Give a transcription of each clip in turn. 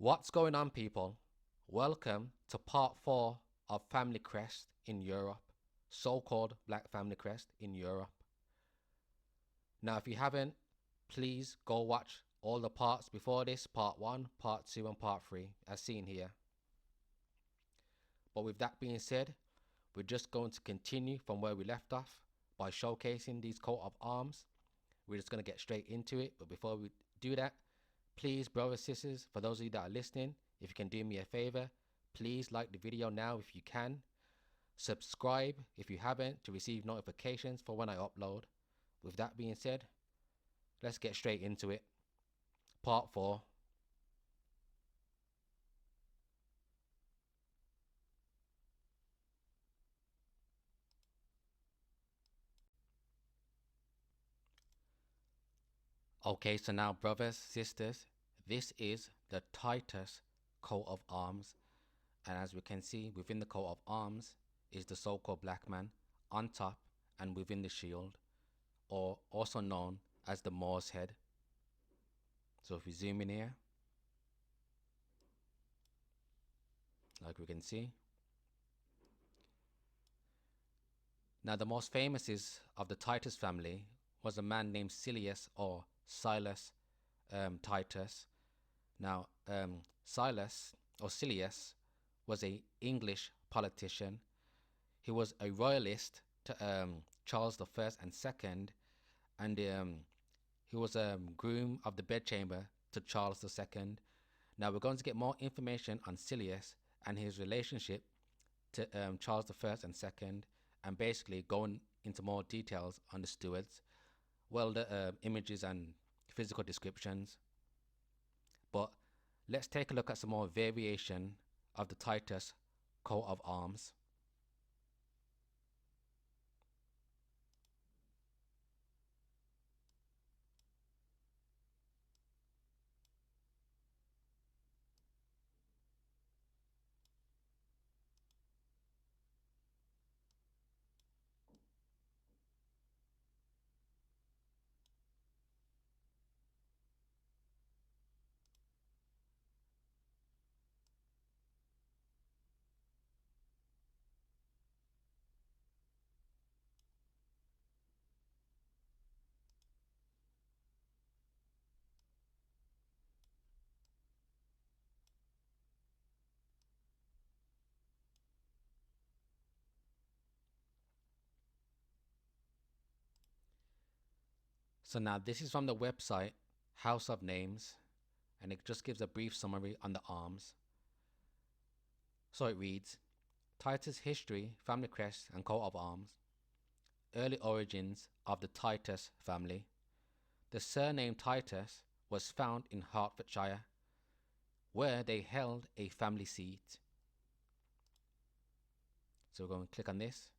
What's going on, people? Welcome to part 4 of Family Crest in Europe, so-called Black Family Crest in Europe. Now, if you haven't, please go watch all the parts before this, part 1, part 2 and part 3, as seen here. But with that being said, we're just going to continue from where we left off by showcasing these coat of arms. We're just going to get straight into it, but before we do that, please, brothers, sisters, for those of you that are listening, if you can do me a favor, please like the video now if you can. Subscribe if you haven't to receive notifications for when I upload. With that being said, let's get straight into it. Part 4. Okay, so now, brothers, sisters, this is the Titus coat of arms. And as we can see, within the coat of arms is the so-called black man on top and within the shield, or also known as the Moor's head. So if we zoom in here, like we can see. Now the most famous of the Titus family was a man named Silius or Silas Titus. Now Silas or Silius was a English politician. He was a royalist to Charles I and II, and he was a groom of the bedchamber to Charles II. Now we're going to get more information on Silius and his relationship to Charles I and II, and basically going into more details on the Stewarts, well, the images and physical descriptions. But let's take a look at some more variation of the Titus coat of arms. So now this is from the website House of Names, and it just gives a brief summary on the arms. So it reads, Titus history, family crest and coat of arms. Early origins of the Titus family. The surname Titus was found in Hertfordshire, where they held a family seat. So we're going to click on this.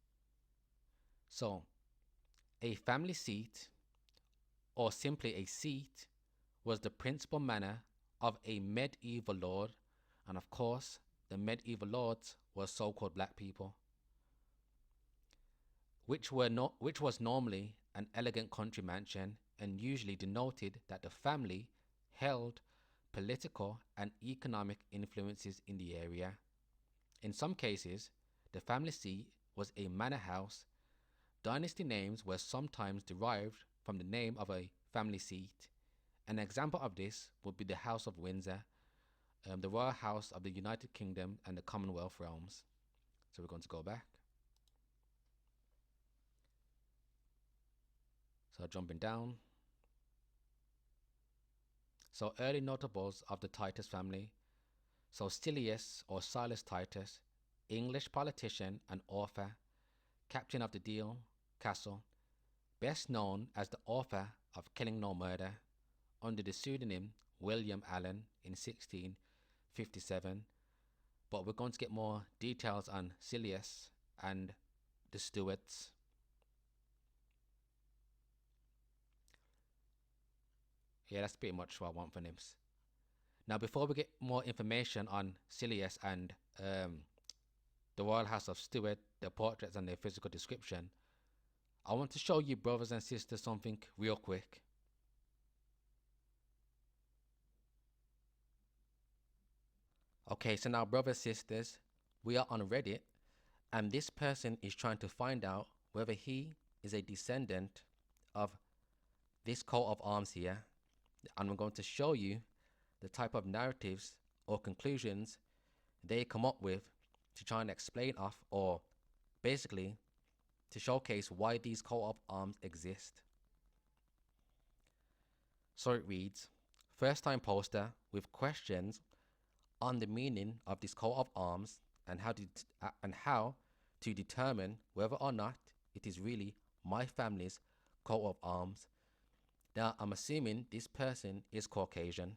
So a family seat, or simply a seat, was the principal manor of a medieval lord, and of course the medieval lords were so-called black people, which was normally an elegant country mansion, and usually denoted that the family held political and economic influences in the area. In some cases, the family seat was a manor house. Dynasty names were sometimes derived from the name of a family seat. An example of this would be the House of Windsor, the royal house of the United Kingdom and the Commonwealth realms. So we're going to go back. So jumping down. So early notables of the Titus family. So Silius or Silas Titus, English politician and author, captain of the Deal Castle, best known as the author of Killing No Murder, under the pseudonym William Allen in 1657. But we're going to get more details on Silius and the Stewarts. Yeah, that's pretty much what I want from him. Now, before we get more information on Silius and the Royal House of Stewart, their portraits and their physical description, I want to show you, brothers and sisters, something real quick. Okay, so now, brothers, sisters, we are on Reddit, and this person is trying to find out whether he is a descendant of this coat of arms here. And I'm going to show you the type of narratives or conclusions they come up with to try and explain off, or basically to showcase why these coat of arms exist. So it reads, first time poster with questions on the meaning of this coat of arms and how to determine whether or not it is really my family's coat of arms. Now, I'm assuming this person is Caucasian.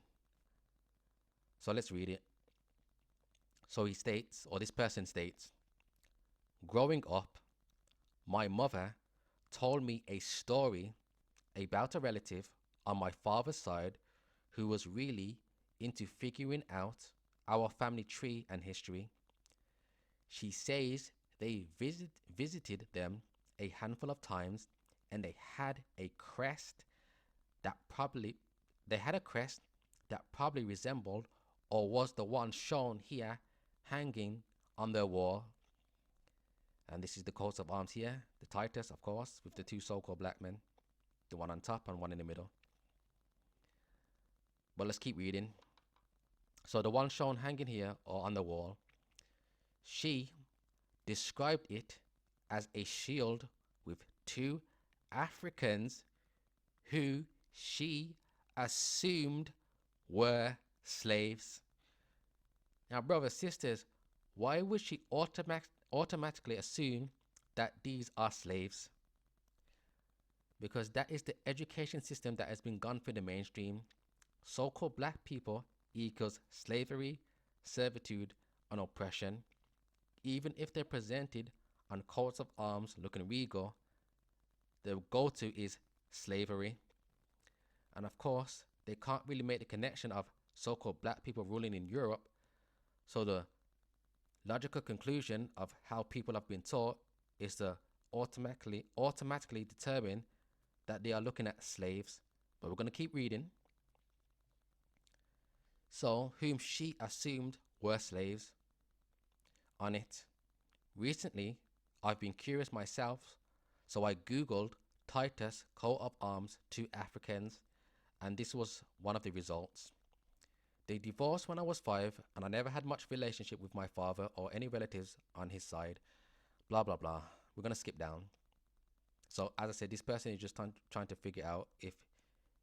So let's read it. So he states, or this person states, growing up, my mother told me a story about a relative on my father's side who was really into figuring out our family tree and history. She says they visited them a handful of times, and they had a crest that probably resembled or was the one shown here hanging on their wall. And this is the coats of arms here, the Titus, of course, with the two so-called black men, the one on top and one in the middle. But let's keep reading. So the one shown hanging here or on the wall, she described it as a shield with two Africans who she assumed were slaves. Now, brothers, sisters, why would she automatically assume that these are slaves? Because that is the education system that has been gone through the mainstream. So-called black people equals slavery, servitude, and oppression. Even if they're presented on coats of arms looking regal, the go-to is slavery. And of course, they can't really make the connection of so-called black people ruling in Europe. So the logical conclusion of how people have been taught is to automatically determine that they are looking at slaves. But we're going to keep reading. So, whom she assumed were slaves. On it. Recently, I've been curious myself, so I googled Titus coat of arms to Africans, and this was one of the results. They divorced when I was 5, and I never had much relationship with my father or any relatives on his side. Blah, blah, blah. We're going to skip down. So, as I said, this person is just trying to figure out if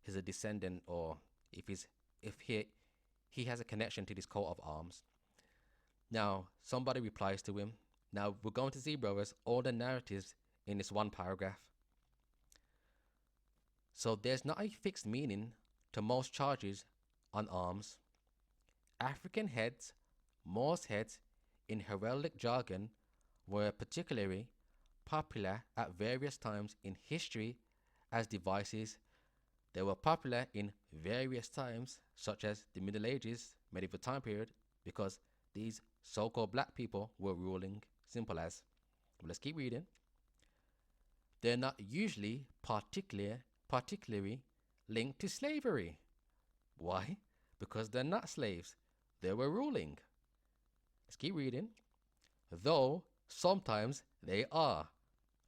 he's a descendant or if he has a connection to this coat of arms. Now, somebody replies to him. Now, we're going to see, brothers, all the narratives in this one paragraph. So, there's not a fixed meaning to most charges on arms. African heads, Moors heads, in heraldic jargon, were particularly popular at various times in history as devices. They were popular in various times, such as the Middle Ages, medieval time period, because these so-called black people were ruling. Simple as. But let's keep reading. They're not usually particularly linked to slavery. Why? Because they're not slaves. They were ruling. Let's keep reading. Though sometimes they are.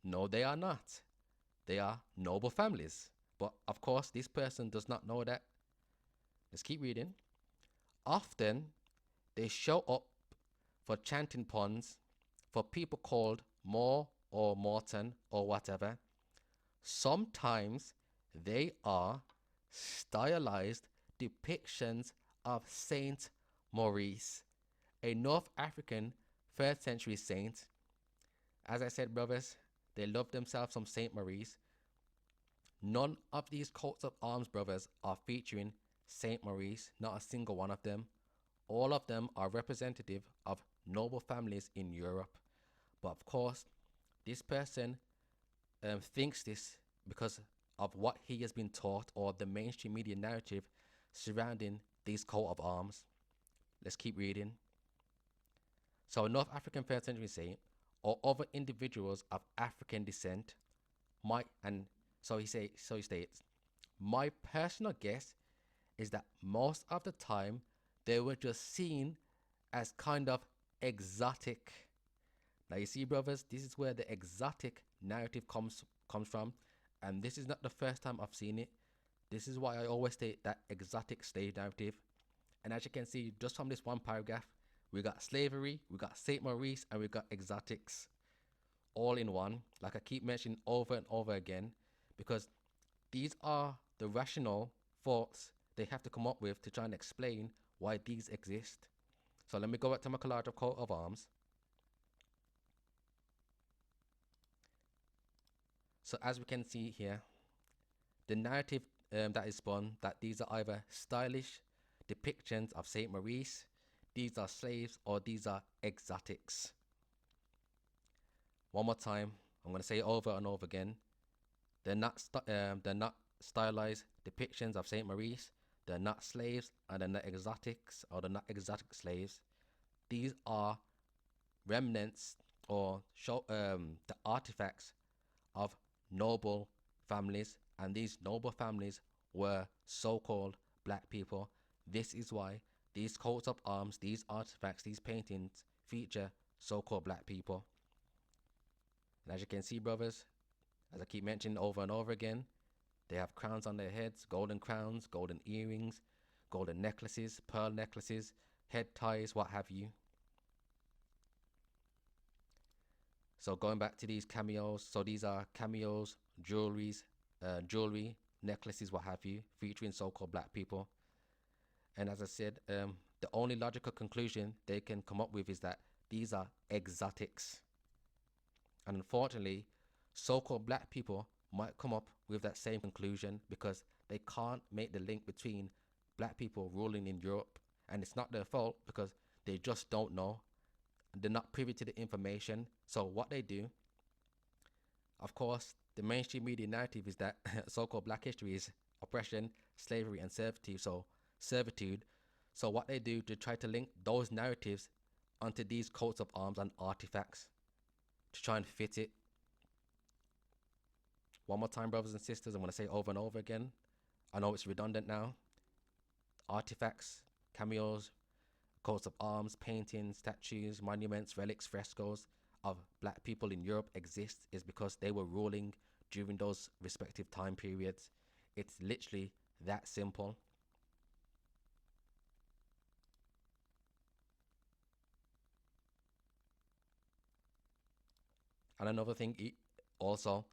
No, they are not. They are noble families. But of course, this person does not know that. Let's keep reading. Often, they show up for chanting puns for people called Moor or Morton or whatever. Sometimes they are stylized depictions of Saint Maurice, a North African 3rd century saint. As I said, brothers, they love themselves some Saint Maurice. None of these coats of arms, brothers, are featuring Saint Maurice, not a single one of them. All of them are representative of noble families in Europe. But of course, this person thinks this because of what he has been taught or the mainstream media narrative surrounding these coat of arms. Let's keep reading. So a North African 3rd century saint or other individuals of African descent he states, my personal guess is that most of the time they were just seen as kind of exotic. Now you see, brothers, this is where the exotic narrative comes from, and this is not the first time I've seen it. This is why I always state that exotic slave narrative. And as you can see, just from this one paragraph, we got slavery, we got Saint Maurice, and we got exotics, all in one. Like I keep mentioning over and over again, because these are the rational thoughts they have to come up with to try and explain why these exist. So let me go back to my collage of coat of arms. So as we can see here, the narrative that is spun, that these are either stylish depictions of Saint Maurice, these are slaves, or these are exotics. One more time, I'm going to say it over and over again. They're not stylized depictions of Saint Maurice. They're not slaves, and they're not exotics, or they're not exotic slaves. These are remnants or the artifacts of noble families, and these noble families were so-called black people. This is why these coats of arms, these artifacts, these paintings feature so-called black people. And as you can see, brothers, as I keep mentioning over and over again, they have crowns on their heads, golden crowns, golden earrings, golden necklaces, pearl necklaces, head ties, what have you. So going back to these cameos, so these are cameos, jewelry, necklaces, what have you, featuring so-called black people. And as I said, the only logical conclusion they can come up with is that these are exotics. And unfortunately, so-called black people might come up with that same conclusion because they can't make the link between black people ruling in Europe. And it's not their fault because they just don't know. They're not privy to the information. So what they do, of course, the mainstream media narrative is that so-called black history is oppression, slavery, and servitude. So what they do to try to link those narratives onto these coats of arms and artifacts to try and fit it. One more time, brothers and sisters, I'm going to say over and over again. I know it's redundant now. Artifacts, cameos, coats of arms, paintings, statues, monuments, relics, frescoes of black people in Europe exist is because they were ruling during those respective time periods. It's literally that simple. And another thing also,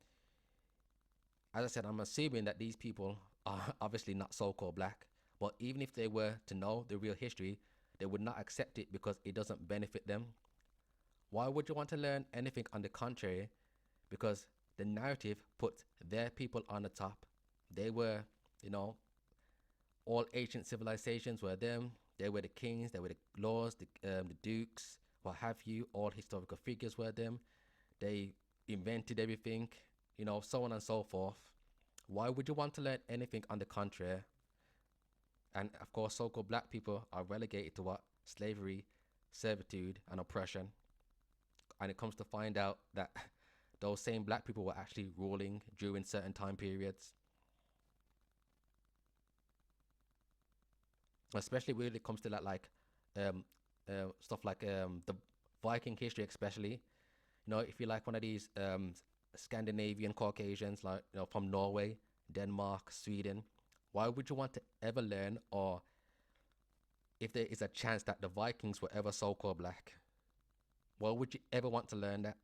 as I said, I'm assuming that these people are obviously not so-called black, but even if they were to know the real history, they would not accept it because it doesn't benefit them. Why would you want to learn anything on the contrary? Because the narrative puts their people on the top. They were, all ancient civilizations were them. They were the kings, they were the lords, the dukes, what have you. All historical figures were them. They invented everything, so on and so forth. Why would you want to learn anything on the contrary? And of course, so-called black people are relegated to what? Slavery, servitude, and oppression. And it comes to find out that those same black people were actually ruling during certain time periods. Especially when it comes to that, like, stuff like the Viking history, especially. If you like one of these Scandinavian Caucasians, like from Norway, Denmark, Sweden, why would you want to ever learn, or if there is a chance that the Vikings were ever so-called black, why would you ever want to learn that?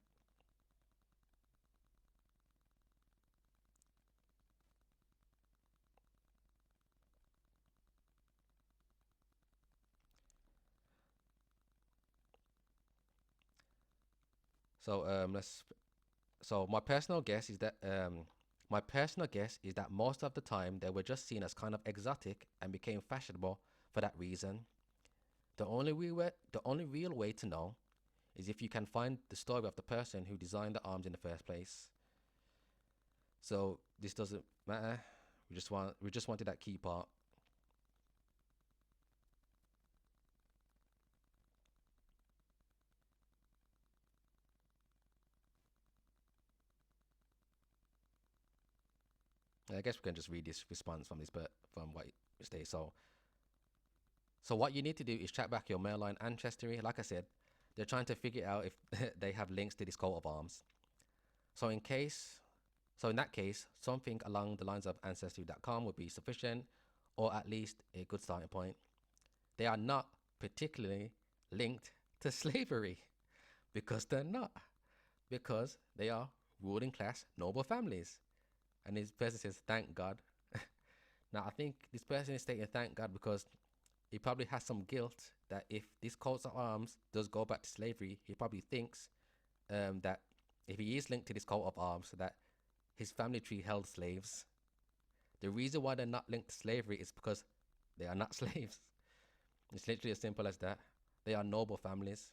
So my personal guess is that most of the time they were just seen as kind of exotic and became fashionable for that reason. The only real way to know is if you can find the story of the person who designed the arms in the first place. So this doesn't matter. We just wanted that key part. I guess we can just read this response from what it states. So So what you need to do is track back your male line ancestry. Like I said, they're trying to figure out if they have links to this coat of arms. So in that case, something along the lines of ancestry.com would be sufficient, or at least a good starting point. They are not particularly linked to slavery, because they're not, because they are ruling class noble families. And this person says, thank God. Now, I think this person is stating thank God because he probably has some guilt that if this coat of arms does go back to slavery, he probably thinks that if he is linked to this coat of arms, that his family tree held slaves. The reason why they're not linked to slavery is because they are not slaves. It's literally as simple as that. They are noble families.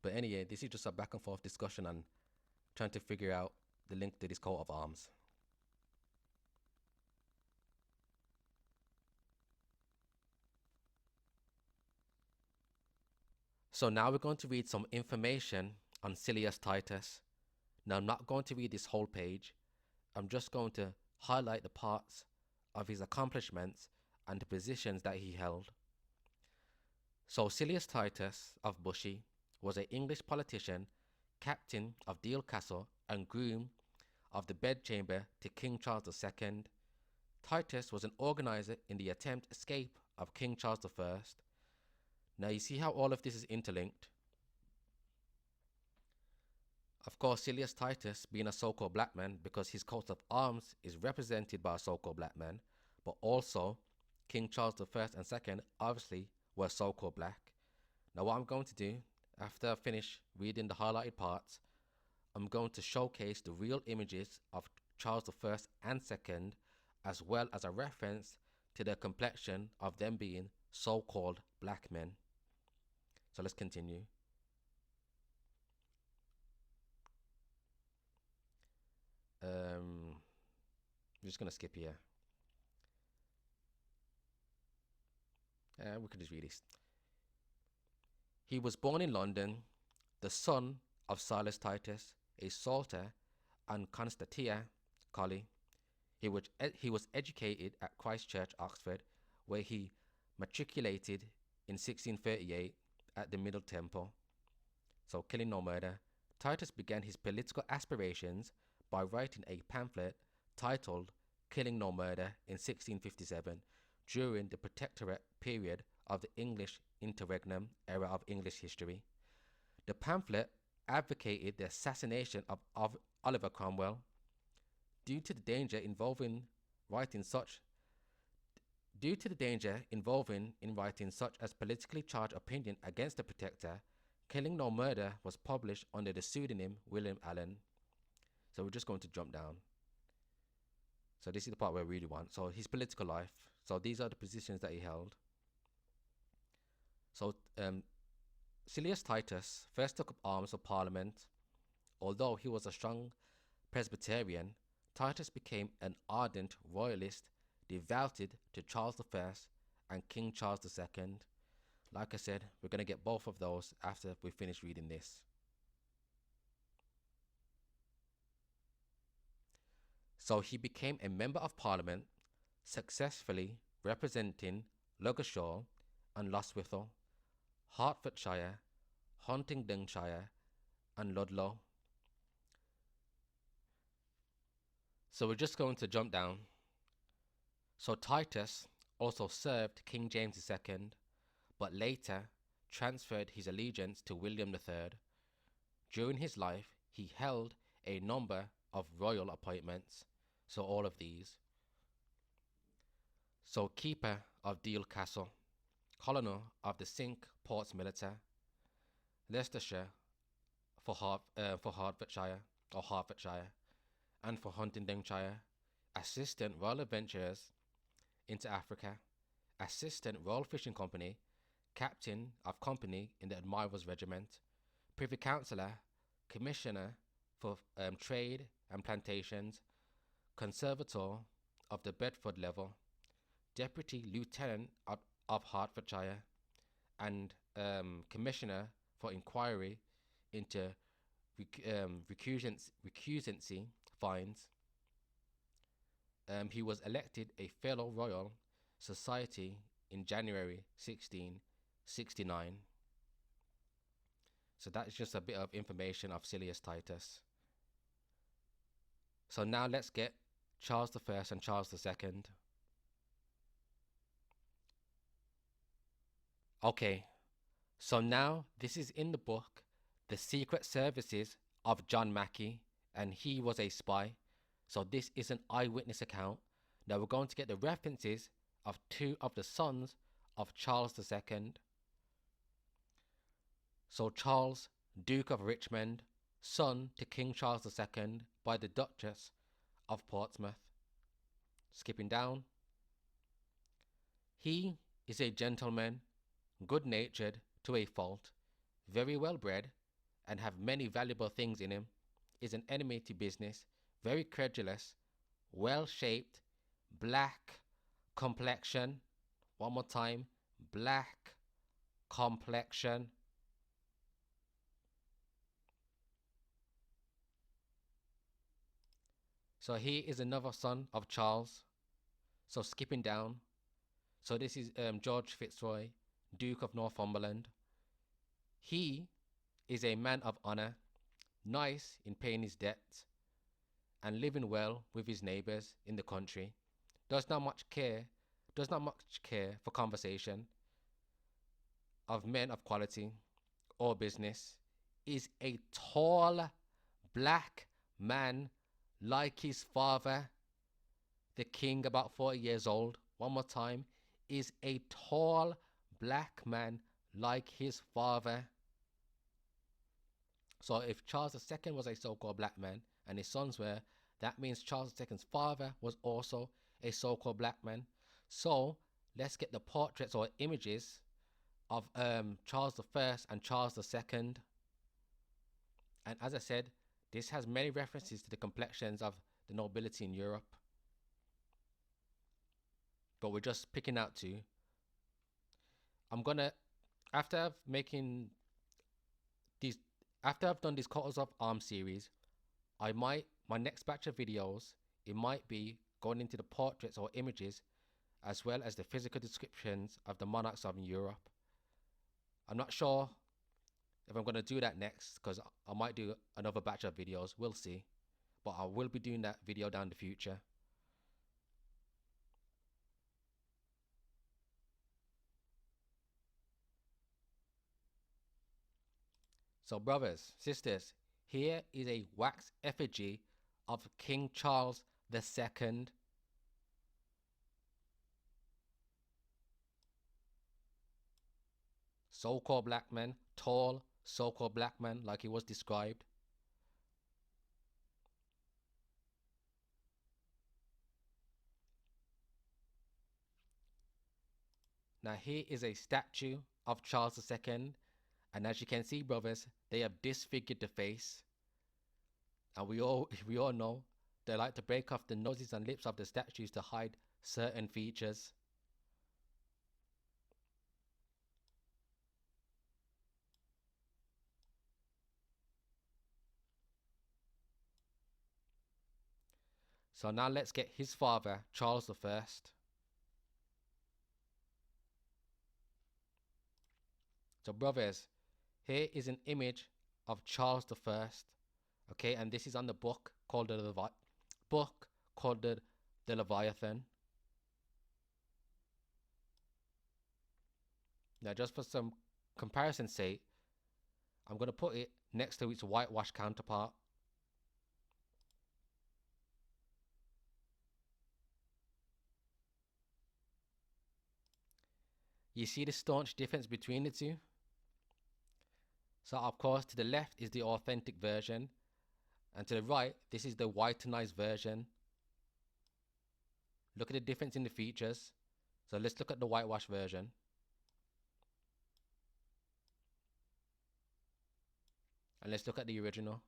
But anyway, this is just a back and forth discussion on trying to figure out the link to this coat of arms. So now we're going to read some information on Silius Titus. Now I'm not going to read this whole page. I'm just going to highlight the parts of his accomplishments and the positions that he held. So Silius Titus of Bushey was an English politician, captain of Deal Castle, and groom of the bedchamber to King Charles II. Titus was an organizer in the attempt escape of King Charles I. Now you see how all of this is interlinked. Of course, Silius Titus being a so-called black man because his coat of arms is represented by a so-called black man, but also King Charles I and II obviously were so-called black. Now what I'm going to do, after I finish reading the highlighted parts, I'm going to showcase the real images of Charles I and II, as well as a reference to the complexion of them being so-called black men. So let's continue. I'm just going to skip here. We could just read this. He was born in London, the son of Silius Titus, a Salter, and Constantia Colley. He was educated at Christ Church, Oxford, where he matriculated in 1638 at the Middle Temple. So, killing no murder. Titus began his political aspirations by writing a pamphlet titled Killing No Murder in 1657 during the Protectorate period of the English interregnum era of English history. The pamphlet advocated the assassination of Oliver Cromwell. Due to the danger involving writing in writing such as politically charged opinion against the Protector, Killing No Murder was published under the pseudonym William Allen. So we're just going to jump down. So this is the part where we really want. So his political life. So these are the positions that he held. So Silius Titus first took up arms for Parliament. Although he was a strong Presbyterian, Titus became an ardent royalist, devoted to Charles I and King Charles II. Like I said, we're going to get both of those after we finish reading this. So he became a member of Parliament, successfully representing Ludgershall and Lostwithiel, Hertfordshire, Huntingdonshire, and Ludlow. So we're just going to jump down. So Titus also served King James II, but later transferred his allegiance to William III. During his life, he held a number of royal appointments. So all of these. So Keeper of Deal Castle, Colonel of the Cinque Ports Militaire, Leicestershire for Hertfordshire, and for Huntingdonshire, Assistant Royal Adventurers into Africa, Assistant Royal Fishing Company, Captain of Company in the Admirals Regiment, Privy Councillor, Commissioner for Trade and Plantations, Conservator of the Bedford Level, Deputy Lieutenant of Hertfordshire, and Commissioner for Inquiry into recusancy fines. He was elected a Fellow Royal Society in January 1669. So that's just a bit of information of Silius Titus. So now let's get Charles I and Charles II. Okay, so now this is in the book, The Secret Services of John Mackey, and he was a spy. So this is an eyewitness account. Now we're going to get the references of two of the sons of Charles II. So Charles, Duke of Richmond, son to King Charles II by the Duchess of Portsmouth. Skipping down. He is a gentleman, good-natured to a fault, very well bred, and have many valuable things in him, is an enemy to business, very credulous, well-shaped, black complexion. One more time, black complexion. So he is another son of Charles. So skipping down. So this is George Fitzroy, Duke of Northumberland. He is a man of honour, nice in paying his debts, and living well with his neighbours in the country. Does not much care for conversation of men of quality or business. Is a tall black man like his father, the king, about 40 years old. One more time. Is a tall black man like his father. So if Charles II was a so-called black man and his sons were, that means Charles II's father was also a so-called black man. So let's get the portraits or images of Charles I and Charles II. And as I said, this has many references to the complexions of the nobility in Europe. But we're just picking out two. I'm gonna, after I've done these coats of arms series, my next batch of videos, it might be going into the portraits or images as well as the physical descriptions of the monarchs of Europe. I'm not sure if I'm going to do that next, because I might do another batch of videos. We'll see. But I will be doing that video down the future. So brothers, sisters, here is a wax effigy of King Charles II. So-called black man, tall, so-called black man like he was described. Now here is a statue of Charles II, and as you can see, brothers, they have disfigured the face. And we all know they like to break off the noses and lips of the statues to hide certain features. So now let's get his father, Charles I. So brothers, here is an image of Charles I. Okay, and this is on the book called the Leviathan. Now just for some comparison's sake, I'm going to put it next to its whitewash counterpart. You see the staunch difference between the two? So of course to the left is the authentic version, and to the right this is the whitenized version. Look at the difference in the features. So let's look at the whitewash version. And let's look at the original.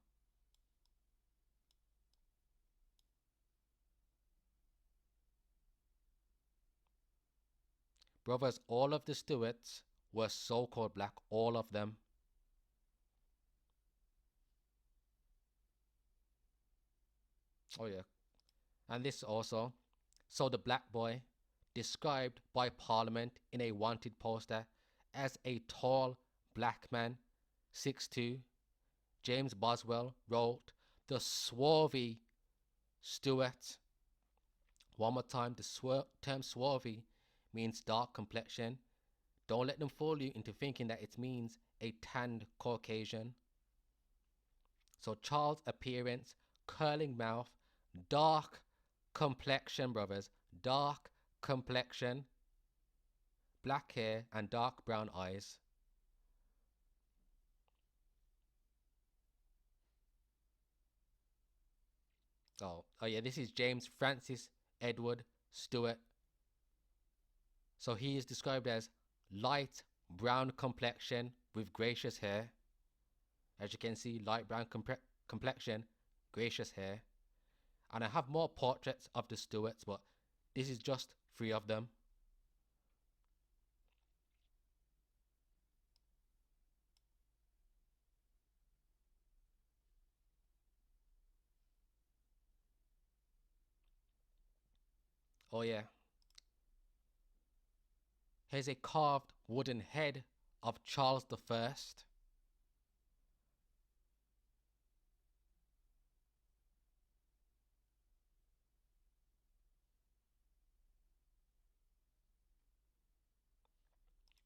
Brothers, all of the Stewarts were so-called black, all of them. Oh yeah. And this also. So the black boy, described by Parliament in a wanted poster as a tall black man, 6'2". James Boswell wrote, "The swarthy Stewart." One more time, the term swarthy means dark complexion. Don't let them fool you into thinking that it means a tanned Caucasian. So Charles' appearance, curling mouth, dark complexion, brothers, dark complexion, black hair and dark brown eyes. Oh yeah, this is James Francis Edward Stewart. So he is described as light brown complexion with gracious hair. As you can see, light brown complexion, gracious hair. And I have more portraits of the Stuarts, but this is just 3 of them. Oh yeah, here's a carved wooden head of Charles the First.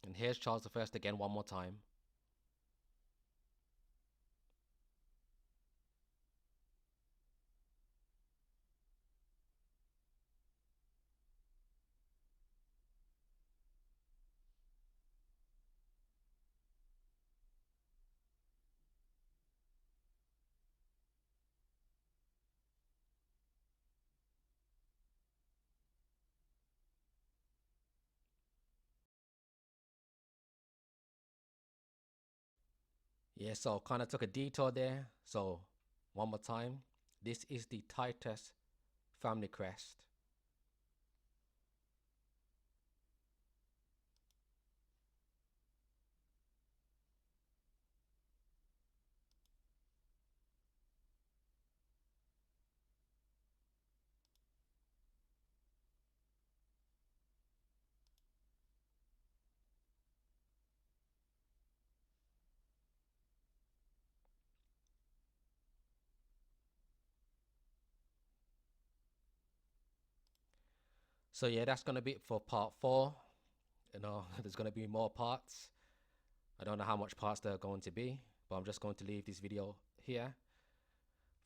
And here's Charles the First again one more time. Yeah, so kind of took a detour there. So one more time, this is the Titus family crest. So yeah, that's gonna be it for part 4. There's gonna be more parts. I don't know how much parts there are going to be, but I'm just going to leave this video here.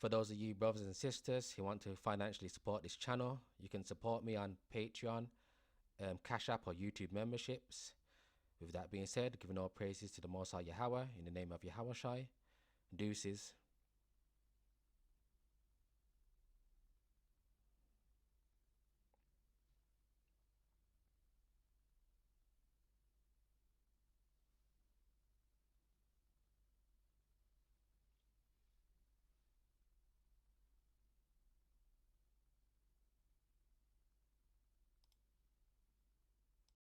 For those of you brothers and sisters who want to financially support this channel, you can support me on Patreon, Cash App or YouTube memberships. With that being said, giving all praises to the Most High Yahweh in the name of Yahweh Shai. Deuces.